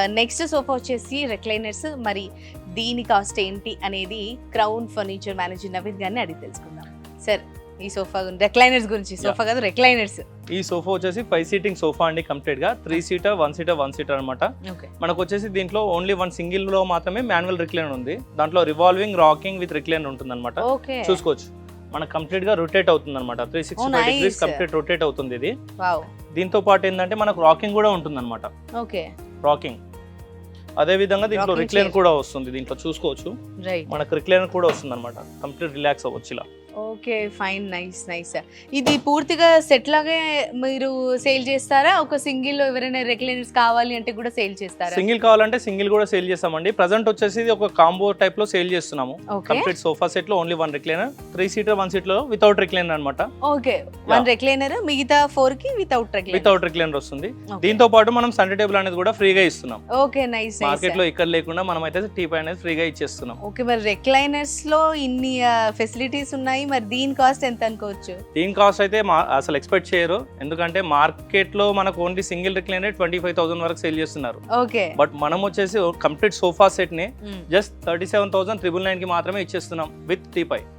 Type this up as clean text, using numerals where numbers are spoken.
Next sofa వచ్చేసి recliners. మరి దీని కాస్ట్ ఏంటి అనేది క్రౌన్ ఫర్నిచర్ మేనేజర్ నవీద్ గారిని అడిగి తెలుసుకుందాం. సార్, ఈ సోఫా రెక్లైనర్స్ గురించి, సోఫా కాదు రెక్లైనర్స్. ఈ సోఫా వచ్చేసి 5 సీటింగ్ సోఫా అండి, కంప్లీట్ గా 3 సీటర్ 1 సీటర్ 1 సీటర్ అనమాట. మనకు వచ్చేసి దీంట్లో ఓన్లీ 1 సింగిల్ లో మాత్రమే మాన్యువల్ రిక్లైనర్ ఉంది. దాంట్లో రివాల్వింగ్ రాకింగ్ విత్ రిక్లైనర్ ఉంటుంది అనమాట. చూసుకోవచ్చు, మనకు కంప్లీట్ గా రొటేట్ అవుతుంది అనమాట. 365 డిగ్రీస్ కంప్లీట్ రొటేట్ అవుతుంది ఇది. దీంతో పాటు ఏంటంటే మనకు రాకింగ్ కూడా ఉంటుంది అనమాట. రాకింగ్ అదే విధంగా దీంట్లో రిక్లైనర్ కూడా వస్తుంది. దీంట్లో చూసుకోవచ్చు, మనకు రిక్లైనర్ కూడా వస్తుంది అనమాట. కంప్లీట్ రిలాక్స్ అవ్వచ్చు ఇలా. Okay, fine, nice nice. ఇది పూర్తిగా సెట్ లాగే మీరు సేల్ చేస్తారా? ఒక సింగిల్ ఎవరైనా రెక్లైనర్స్ కావాలి అంటే కూడా సేల్ చేస్తారా? సింగిల్ కావాలంటే సింగిల్ కూడా సేల్ చేస్తామండి. ప్రెజెంట్ వచ్చేసి ఒక కాంబో టైప్ లో సేల్ చేస్తున్నాము. కంప్లీట్ సోఫా సెట్ లో ఓన్లీ 1 రిక్లైనర్, 3 సీటర్ 1 సీటర్ లో వితౌట్ రిక్లైనర్ అనమాట. ఓకే, 1 రిక్లైనర్, మిగతా 4 కి వితౌట్ రిక్లైనర్ వస్తుంది. దీంతో పాటు మనం సెంటర్ టేబుల్ అనేది కూడా ఫ్రీగా ఇస్తున్నాం. Okay, nice. మార్కెట్ లో ఇక్కడ లేకుండా మనం అయితే టీపై అనేది ఫ్రీగా ఇచ్చేస్తున్నాం. ఓకే, మరి రెక్లైనర్స్ లో ఇన్ని ఫెసిలిటీస్ ఉన్నాయి, మరి దీని కాస్ట్ ఎంత అనుకోవచ్చు? దీని కాస్ట్ అయితే అసలు ఎక్స్పెక్ట్ చేయరు, ఎందుకంటే మార్కెట్ లో మనకు ఓన్లీ సింగిల్ రిక్లైనర్ 25,000 వరకు సేల్ చేస్తున్నారు. ఓకే, బట్ మనం వచ్చేసి కంప్లీట్ సోఫా సెట్ ని జస్ట్ 37,999 కి మాత్రమే ఇచ్చేస్తున్నాం విత్ టీపై.